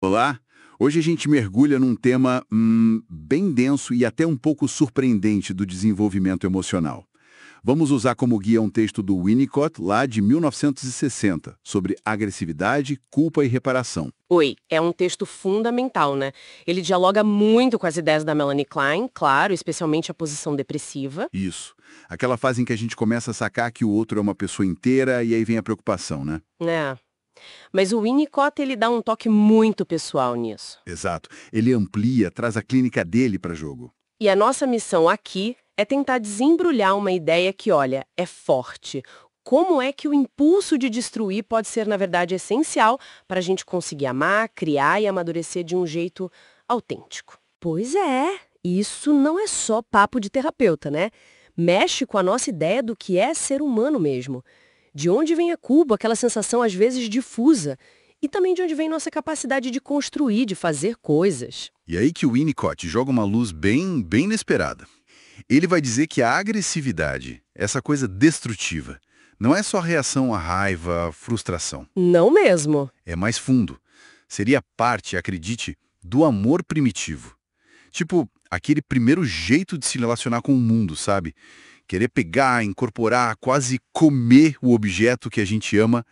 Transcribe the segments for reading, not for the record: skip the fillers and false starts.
Olá! Hoje a gente mergulha num tema bem denso e até um pouco surpreendente do desenvolvimento emocional. Vamos usar como guia um texto do Winnicott, lá de 1960, sobre agressividade, culpa e reparação. Oi, é um texto fundamental, né? Ele dialoga muito com as ideias da Melanie Klein, claro, especialmente a posição depressiva. Isso. Aquela fase em que a gente começa a sacar que o outro é uma pessoa inteira e aí vem a preocupação, né? Né? Mas o Winnicott, ele dá um toque muito pessoal nisso. Exato. Ele amplia, traz a clínica dele para jogo. E a nossa missão aqui é tentar desembrulhar uma ideia que, olha, é forte. Como é que o impulso de destruir pode ser, na verdade, essencial para a gente conseguir amar, criar e amadurecer de um jeito autêntico? Pois é, isso não é só papo de terapeuta, né? Mexe com a nossa ideia do que é ser humano mesmo. De onde vem a culpa, aquela sensação às vezes difusa, e também de onde vem nossa capacidade de construir, de fazer coisas. E aí que o Winnicott joga uma luz bem inesperada. Ele vai dizer que a agressividade, essa coisa destrutiva, não é só reação à raiva, à frustração. Não mesmo. É mais fundo. Seria parte, acredite, do amor primitivo. Tipo, aquele primeiro jeito de se relacionar com o mundo, sabe? Querer pegar, incorporar, quase comer o objeto que a gente ama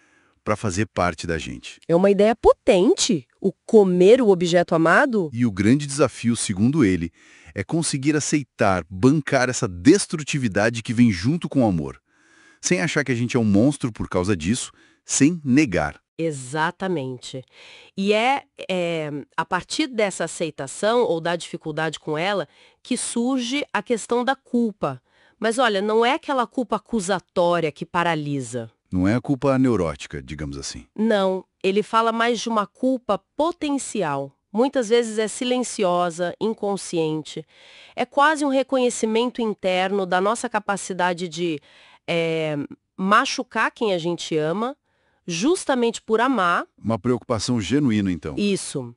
para fazer parte da gente. É uma ideia potente. O comer o objeto amado? E o grande desafio, segundo ele, é conseguir aceitar, bancar essa destrutividade que vem junto com o amor. Sem achar que a gente é um monstro por causa disso, sem negar. Exatamente. E é a partir dessa aceitação ou da dificuldade com ela que surge a questão da culpa. Mas olha, não é aquela culpa acusatória que paralisa. Não é a culpa neurótica, digamos assim. Não, ele fala mais de uma culpa potencial. Muitas vezes é silenciosa, inconsciente. É quase um reconhecimento interno da nossa capacidade de eh, machucar quem a gente ama, justamente por amar. Uma preocupação genuína, então. Isso.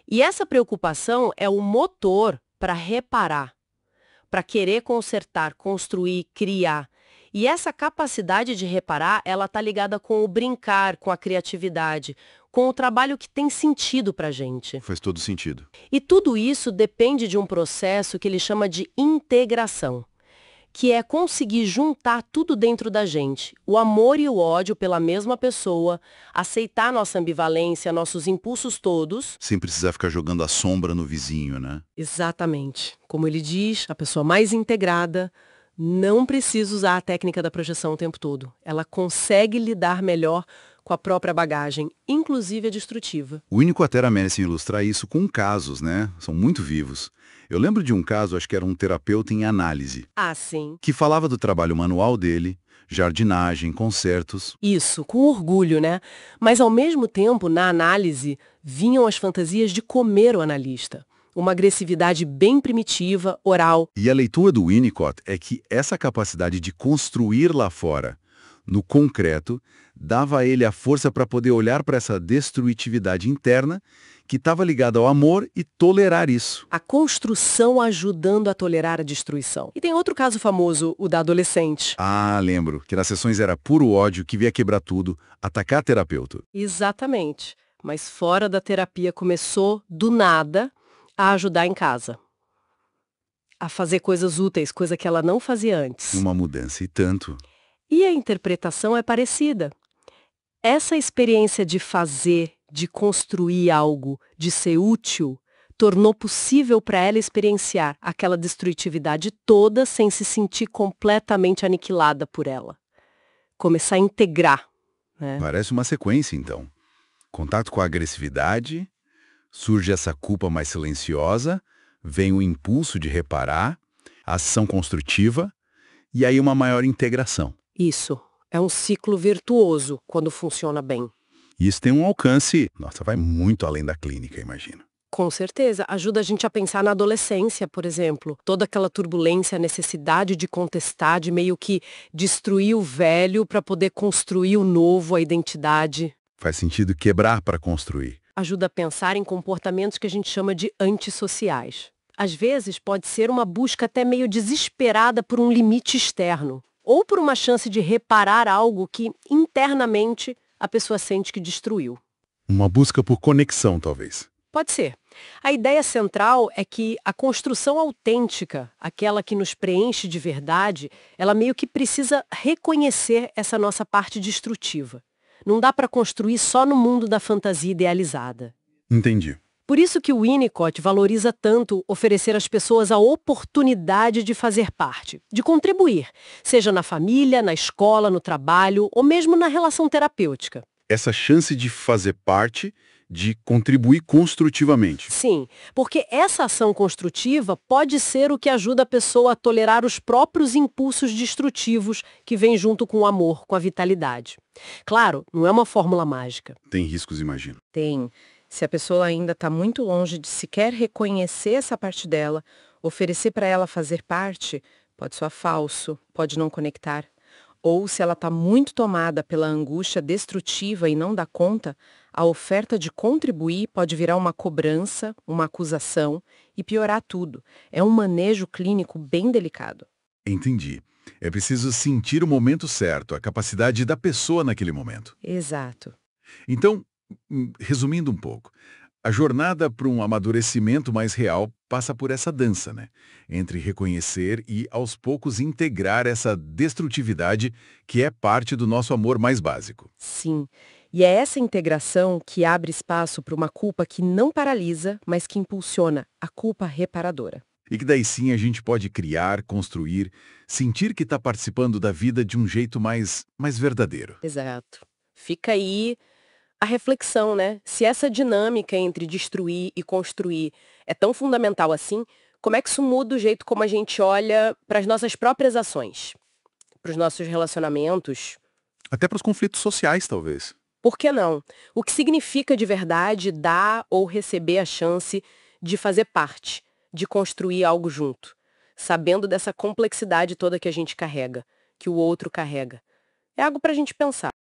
E essa preocupação é o motor para reparar, para querer consertar, construir, criar. E essa capacidade de reparar, ela está ligada com o brincar, com a criatividade, com o trabalho que tem sentido para a gente. Faz todo sentido. E tudo isso depende de um processo que ele chama de integração, que é conseguir juntar tudo dentro da gente, o amor e o ódio pela mesma pessoa, aceitar nossa ambivalência, nossos impulsos todos. Sem precisar ficar jogando a sombra no vizinho, né? Exatamente. Como ele diz, a pessoa mais integrada não precisa usar a técnica da projeção o tempo todo. Ela consegue lidar melhor com a própria bagagem, inclusive a destrutiva. O Winnicott era merece ilustrar isso com casos, né? São muito vivos. Eu lembro de um caso, acho que era um terapeuta em análise, Ah, sim. que falava do trabalho manual dele, jardinagem, concertos. Isso, com orgulho, né? Mas, ao mesmo tempo, na análise, vinham as fantasias de comer o analista. Uma agressividade bem primitiva, oral. E a leitura do Winnicott é que essa capacidade de construir lá fora, no concreto, dava a ele a força para poder olhar para essa destrutividade interna que estava ligada ao amor e tolerar isso. A construção ajudando a tolerar a destruição. E tem outro caso famoso, o da adolescente. Ah, lembro, que nas sessões era puro ódio que via quebrar tudo, atacar a terapeuta. Exatamente. Mas fora da terapia começou, do nada, a ajudar em casa. A fazer coisas úteis, coisa que ela não fazia antes. Uma mudança e tanto. E a interpretação é parecida. Essa experiência de fazer, de construir algo, de ser útil, tornou possível para ela experienciar aquela destrutividade toda sem se sentir completamente aniquilada por ela. Começar a integrar, né? Parece uma sequência, então. Contato com a agressividade, surge essa culpa mais silenciosa, vem o impulso de reparar, a ação construtiva e aí uma maior integração. Isso. É um ciclo virtuoso quando funciona bem. E isso tem um alcance, nossa, vai muito além da clínica, imagina. Com certeza. Ajuda a gente a pensar na adolescência, por exemplo. Toda aquela turbulência, a necessidade de contestar, de meio que destruir o velho para poder construir o novo, a identidade. Faz sentido quebrar para construir. Ajuda a pensar em comportamentos que a gente chama de antissociais. Às vezes pode ser uma busca até meio desesperada por um limite externo, ou por uma chance de reparar algo que, internamente, a pessoa sente que destruiu. Uma busca por conexão, talvez. Pode ser. A ideia central é que a construção autêntica, aquela que nos preenche de verdade, ela meio que precisa reconhecer essa nossa parte destrutiva. Não dá para construir só no mundo da fantasia idealizada. Entendi. Por isso que o Winnicott valoriza tanto oferecer às pessoas a oportunidade de fazer parte, de contribuir, seja na família, na escola, no trabalho ou mesmo na relação terapêutica. Essa chance de fazer parte, de contribuir construtivamente. Sim, porque essa ação construtiva pode ser o que ajuda a pessoa a tolerar os próprios impulsos destrutivos que vêm junto com o amor, com a vitalidade. Claro, não é uma fórmula mágica. Tem riscos, imagino. Tem. Se a pessoa ainda está muito longe de sequer reconhecer essa parte dela, oferecer para ela fazer parte, pode soar falso, pode não conectar. Ou se ela está muito tomada pela angústia destrutiva e não dá conta, a oferta de contribuir pode virar uma cobrança, uma acusação e piorar tudo. É um manejo clínico bem delicado. Entendi. É preciso sentir o momento certo, a capacidade da pessoa naquele momento. Exato. Então, resumindo um pouco, a jornada para um amadurecimento mais real passa por essa dança, né? Entre reconhecer e, aos poucos, integrar essa destrutividade que é parte do nosso amor mais básico. Sim. E é essa integração que abre espaço para uma culpa que não paralisa, mas que impulsiona, a culpa reparadora. E que daí sim a gente pode criar, construir, sentir que está participando da vida de um jeito mais verdadeiro. Exato. Fica aí a reflexão, né? Se essa dinâmica entre destruir e construir é tão fundamental assim, como é que isso muda o jeito como a gente olha para as nossas próprias ações, para os nossos relacionamentos? Até para os conflitos sociais, talvez. Por que não? O que significa de verdade dar ou receber a chance de fazer parte, de construir algo junto, sabendo dessa complexidade toda que a gente carrega, que o outro carrega. É algo para a gente pensar.